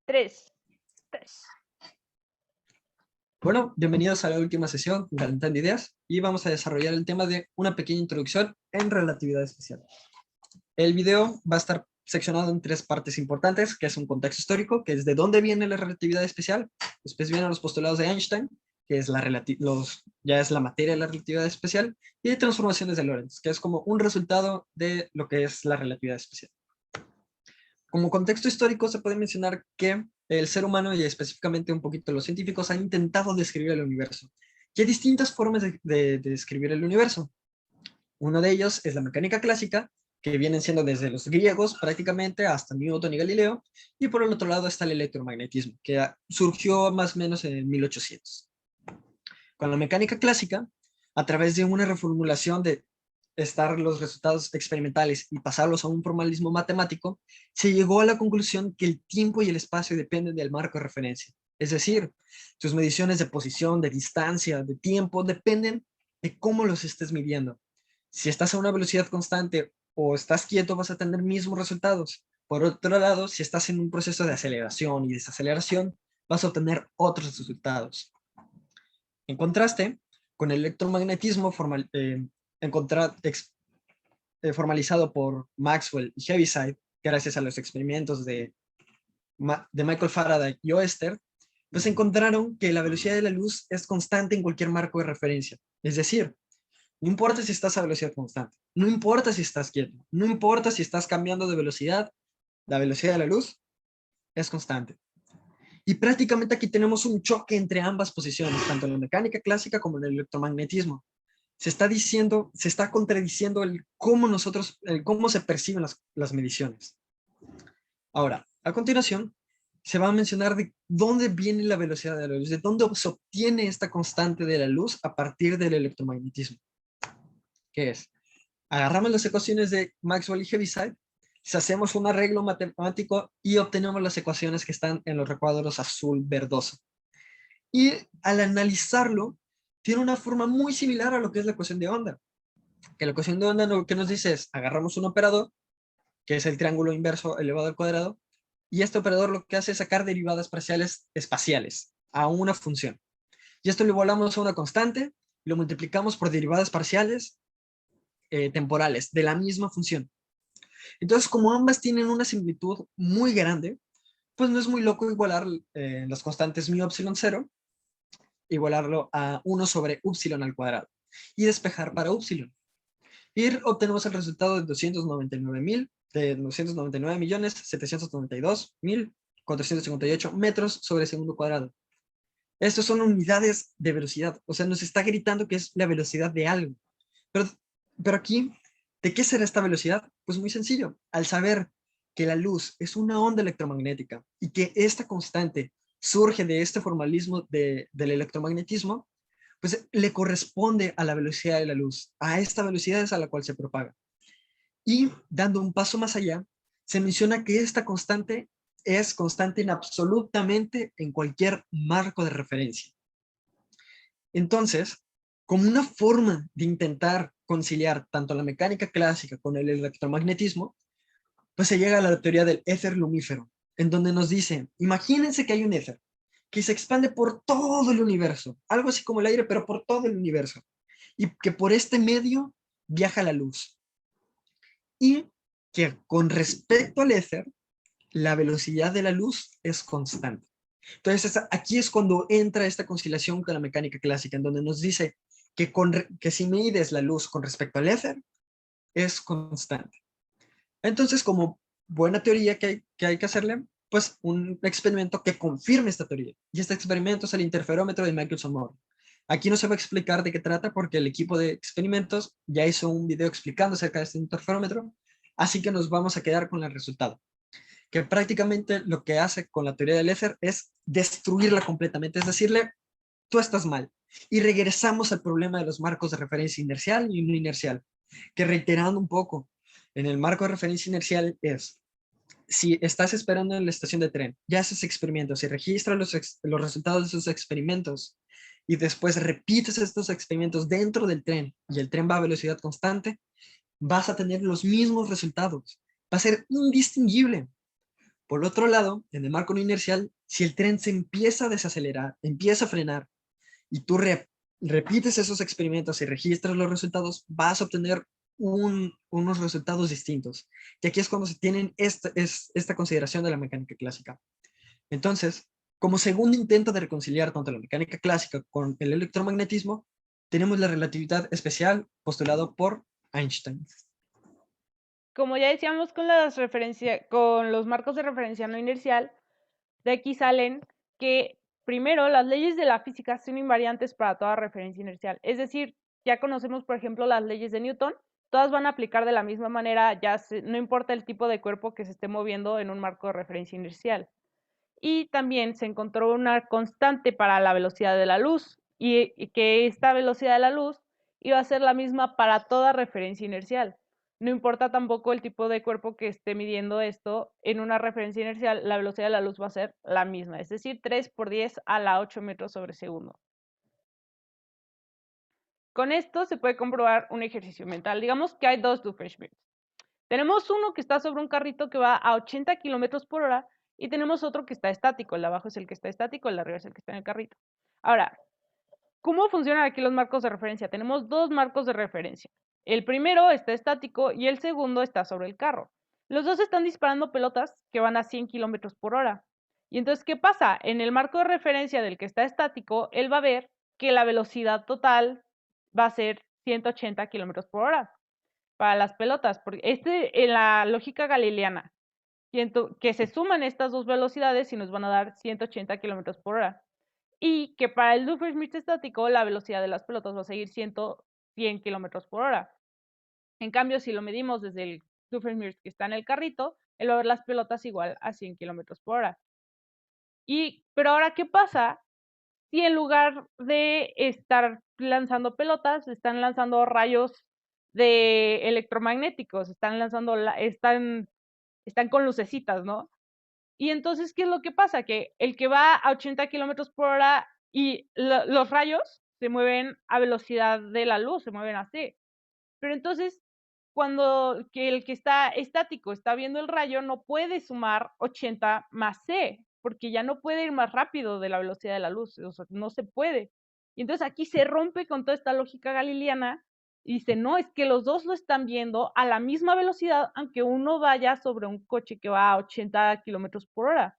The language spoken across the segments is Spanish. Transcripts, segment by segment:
Tres. Tres. Bueno, bienvenidos a la última sesión de Calentando Ideas y vamos a desarrollar el tema de una pequeña introducción en relatividad especial. El video va a estar seccionado en tres partes importantes, que es un contexto histórico, que es de dónde viene la relatividad especial, después vienen los postulados de Einstein, que es ya es la materia de la relatividad especial, y de transformaciones de Lorentz, que es como un resultado de lo que es la relatividad especial. Como contexto histórico se puede mencionar que el ser humano y específicamente un poquito los científicos han intentado describir el universo. Y hay distintas formas de describir el universo. Uno de ellos es la mecánica clásica, que vienen siendo desde los griegos prácticamente hasta Newton y Galileo, y por el otro lado está el electromagnetismo, que surgió más o menos en 1800. Con la mecánica clásica, a través de una reformulación de estar los resultados experimentales y pasarlos a un formalismo matemático, se llegó a la conclusión que el tiempo y el espacio dependen del marco de referencia. Es decir, tus mediciones de posición, de distancia, de tiempo, dependen de cómo los estés midiendo. Si estás a una velocidad constante o estás quieto, vas a tener mismos resultados. Por otro lado, si estás en un proceso de aceleración y desaceleración, vas a obtener otros resultados. En contraste, con el electromagnetismo formalizado por Maxwell y Heaviside, gracias a los experimentos de Michael Faraday y Oester, pues encontraron que la velocidad de la luz es constante en cualquier marco de referencia. Es decir, no importa si estás a velocidad constante, no importa si estás quieto, no importa si estás cambiando de velocidad, la velocidad de la luz es constante. Y prácticamente aquí tenemos un choque entre ambas posiciones, tanto en la mecánica clásica como en el electromagnetismo. Se está contradiciendo cómo se perciben las mediciones. Ahora, a continuación, se va a mencionar de dónde viene la velocidad de la luz, de dónde se obtiene esta constante de la luz a partir del electromagnetismo. ¿Qué es? Agarramos las ecuaciones de Maxwell y Heaviside, hacemos un arreglo matemático y obtenemos las ecuaciones que están en los recuadros azul verdoso. Y al analizarlo, tiene una forma muy similar a lo que es la ecuación de onda. Que la ecuación de onda lo que nos dice es, agarramos un operador, que es el triángulo inverso elevado al cuadrado, y este operador lo que hace es sacar derivadas parciales espaciales a una función. Y esto lo igualamos a una constante, lo multiplicamos por derivadas parciales temporales de la misma función. Entonces, como ambas tienen una similitud muy grande, pues no es muy loco igualar las constantes mu epsilon 0, igualarlo a 1 sobre upsilon al cuadrado y despejar para upsilon. Y obtenemos el resultado de 299.792.458 metros sobre segundo cuadrado. Estas son unidades de velocidad, o sea, nos está gritando que es la velocidad de algo. Pero aquí, ¿de qué será esta velocidad? Pues muy sencillo, al saber que la luz es una onda electromagnética y que esta constante surge de este formalismo del electromagnetismo, pues le corresponde a la velocidad de la luz, a esta velocidad es a la cual se propaga. Y dando un paso más allá, se menciona que esta constante es constante en absolutamente en cualquier marco de referencia. Entonces, como una forma de intentar conciliar tanto la mecánica clásica con el electromagnetismo, pues se llega a la teoría del éter lumífero, en donde nos dice, imagínense que hay un éter que se expande por todo el universo, algo así como el aire, pero por todo el universo, y que por este medio viaja la luz. Y que con respecto al éter, la velocidad de la luz es constante. Entonces, aquí es cuando entra esta conciliación con la mecánica clásica, en donde nos dice que si mides la luz con respecto al éter, es constante. Entonces, como buena teoría que hay que hacerle, pues un experimento que confirme esta teoría. Y este experimento es el interferómetro de Michelson-Morley. Aquí no se va a explicar de qué trata porque el equipo de experimentos ya hizo un video explicando acerca de este interferómetro, así que nos vamos a quedar con el resultado, que prácticamente lo que hace con la teoría del éter es destruirla completamente, es decirle, tú estás mal. Y regresamos al problema de los marcos de referencia inercial y no inercial, que reiterando un poco, en el marco de referencia inercial es, si estás esperando en la estación de tren, ya haces experimentos y registras los resultados de esos experimentos y después repites estos experimentos dentro del tren y el tren va a velocidad constante, vas a tener los mismos resultados. Va a ser indistinguible. Por otro lado, en el marco no inercial, si el tren se empieza a desacelerar, empieza a frenar, y tú repites esos experimentos y registras los resultados, vas a obtener unos resultados distintos. Y aquí es cuando se tienen esta consideración de la mecánica clásica. Entonces, como segundo intento de reconciliar tanto la mecánica clásica con el electromagnetismo, tenemos la relatividad especial postulado por Einstein. Como ya decíamos con los marcos de referencia no inercial, de aquí salen que primero las leyes de la física son invariantes para toda referencia inercial. Es decir, ya conocemos, por ejemplo, las leyes de Newton, todas van a aplicar de la misma manera, no importa el tipo de cuerpo que se esté moviendo en un marco de referencia inercial. Y también se encontró una constante para la velocidad de la luz y que esta velocidad de la luz iba a ser la misma para toda referencia inercial. No importa tampoco el tipo de cuerpo que esté midiendo esto, en una referencia inercial la velocidad de la luz va a ser la misma, es decir, 3 por 10 a la 8 metros sobre segundo. Con esto se puede comprobar un ejercicio mental. Digamos que hay dos Doofenshmirtz. Tenemos uno que está sobre un carrito que va a 80 kilómetros por hora y tenemos otro que está estático. El de abajo es el que está estático, el de arriba es el que está en el carrito. Ahora, ¿cómo funcionan aquí los marcos de referencia? Tenemos dos marcos de referencia. El primero está estático y el segundo está sobre el carro. Los dos están disparando pelotas que van a 100 kilómetros por hora. Y entonces, ¿qué pasa? En el marco de referencia del que está estático, él va a ver que la velocidad total va a ser 180 kilómetros por hora para las pelotas, porque en la lógica galileana, que se suman estas dos velocidades y nos van a dar 180 kilómetros por hora. Y que para el Doofenshmirtz estático la velocidad de las pelotas va a seguir 100 kilómetros por hora. En cambio, si lo medimos desde el Doofenshmirtz que está en el carrito, él va a ver las pelotas igual a 100 kilómetros por hora. Pero ahora, ¿qué pasa si en lugar de estar lanzando pelotas, están lanzando rayos electromagnéticos, están con lucecitas, ¿no? Y entonces, ¿qué es lo que pasa? Que el que va a 80 kilómetros por hora y los rayos se mueven a velocidad de la luz, se mueven así. Pero entonces, cuando el que está estático está viendo el rayo, no puede sumar 80 más c, porque ya no puede ir más rápido de la velocidad de la luz, o sea, no se puede. Y entonces aquí se rompe con toda esta lógica galileana y dice, no, es que los dos lo están viendo a la misma velocidad, aunque uno vaya sobre un coche que va a 80 kilómetros por hora.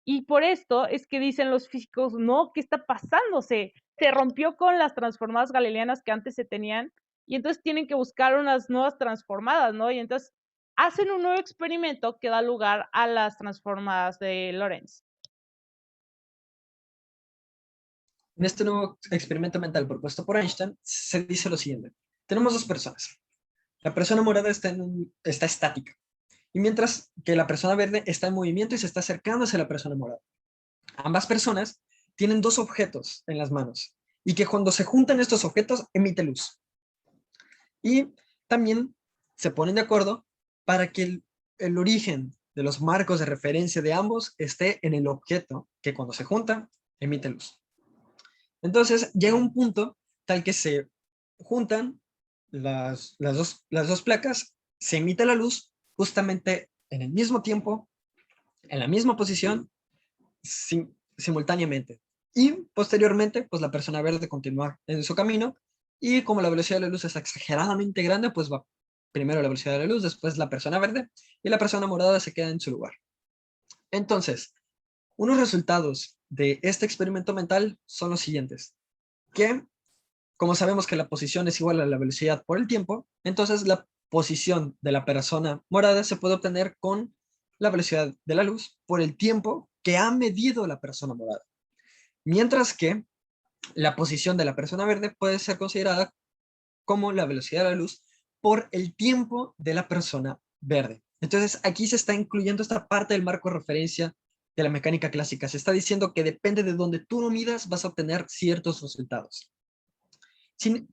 Y por esto es que dicen los físicos, no, ¿qué está pasando? Se rompió con las transformadas galileanas que antes se tenían y entonces tienen que buscar unas nuevas transformadas, ¿no? Y entonces hacen un nuevo experimento que da lugar a las transformadas de Lorentz. En este nuevo experimento mental propuesto por Einstein, se dice lo siguiente. Tenemos dos personas. La persona morada está estática, y mientras que la persona verde está en movimiento y se está acercando hacia la persona morada. Ambas personas tienen dos objetos en las manos, y que cuando se juntan estos objetos emite luz. Y también se ponen de acuerdo para que el origen de los marcos de referencia de ambos esté en el objeto que cuando se junta emite luz. Entonces llega un punto tal que se juntan las dos placas, se emite la luz justamente en el mismo tiempo, en la misma posición, simultáneamente. Y posteriormente, pues la persona verde continúa en su camino y como la velocidad de la luz es exageradamente grande, pues va primero la velocidad de la luz, después la persona verde y la persona morada se queda en su lugar. Entonces, unos resultados de este experimento mental son los siguientes, que como sabemos que la posición es igual a la velocidad por el tiempo, entonces la posición de la persona morada se puede obtener con la velocidad de la luz por el tiempo que ha medido la persona morada. Mientras que la posición de la persona verde puede ser considerada como la velocidad de la luz por el tiempo de la persona verde. Entonces aquí se está incluyendo esta parte del marco de referencia de la mecánica clásica. Se está diciendo que depende de donde tú lo midas, vas a obtener ciertos resultados.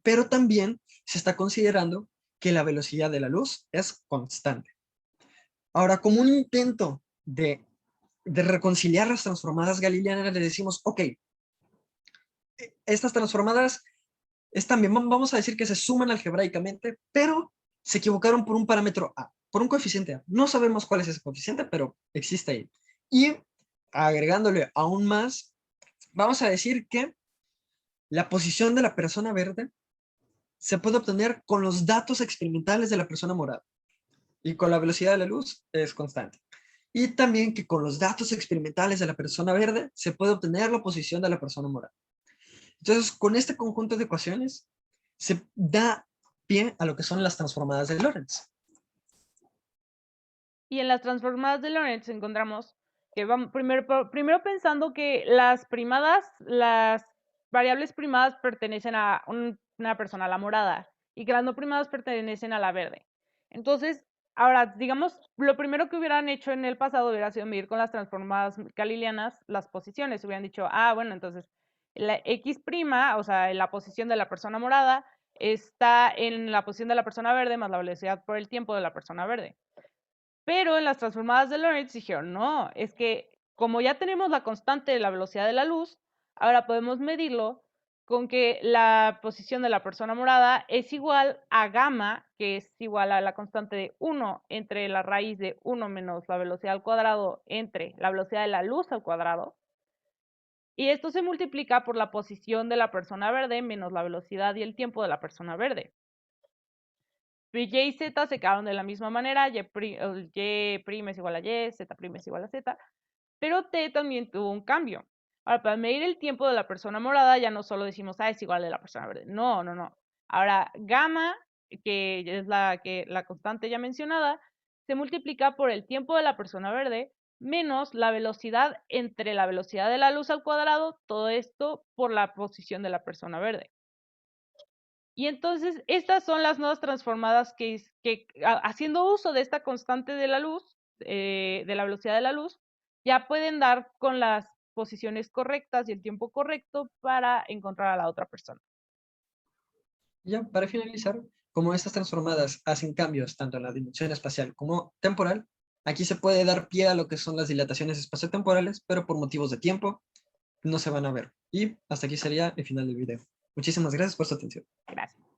Pero también se está considerando que la velocidad de la luz es constante. Ahora, como un intento de reconciliar las transformadas galileanas, le decimos, ok, estas transformadas también, vamos a decir que se suman algebraicamente, pero se equivocaron por un parámetro A. por un coeficiente A. No sabemos cuál es ese coeficiente, pero existe ahí. Y agregándole aún más, vamos a decir que la posición de la persona verde se puede obtener con los datos experimentales de la persona morada. Y con la velocidad de la luz es constante. Y también que con los datos experimentales de la persona verde se puede obtener la posición de la persona morada. Entonces, con este conjunto de ecuaciones se da pie a lo que son las transformadas de Lorentz. Y en las transformadas de Lorentz encontramos que vamos primero pensando que las variables primadas pertenecen a una persona, la morada, y que las no primadas pertenecen a la verde. Entonces, ahora, digamos, lo primero que hubieran hecho en el pasado hubiera sido medir con las transformadas galileanas las posiciones. Hubieran dicho, bueno, entonces la X', o sea, la posición de la persona morada, está en la posición de la persona verde más la velocidad por el tiempo de la persona verde. Pero en las transformadas de Lorentz dijeron, no, es que como ya tenemos la constante de la velocidad de la luz, ahora podemos medirlo con que la posición de la persona morada es igual a gamma, que es igual a la constante de 1 entre la raíz de 1 menos la velocidad al cuadrado entre la velocidad de la luz al cuadrado. Y esto se multiplica por la posición de la persona verde menos la velocidad y el tiempo de la persona verde. Y y z se quedaron de la misma manera, y' es igual a y, z' es igual a z, pero t también tuvo un cambio. Ahora, para medir el tiempo de la persona morada, ya no solo decimos, es igual de la persona verde. No, no, no. Ahora, gamma, que es la constante ya mencionada, se multiplica por el tiempo de la persona verde menos la velocidad entre la velocidad de la luz al cuadrado, todo esto por la posición de la persona verde. Y entonces, estas son las nuevas transformadas que haciendo uso de esta constante de la luz, de la velocidad de la luz, ya pueden dar con las posiciones correctas y el tiempo correcto para encontrar a la otra persona. Ya, para finalizar, como estas transformadas hacen cambios tanto en la dimensión espacial como temporal, aquí se puede dar pie a lo que son las dilataciones espaciotemporales, pero por motivos de tiempo no se van a ver. Y hasta aquí sería el final del video. Muchísimas gracias por su atención. Gracias.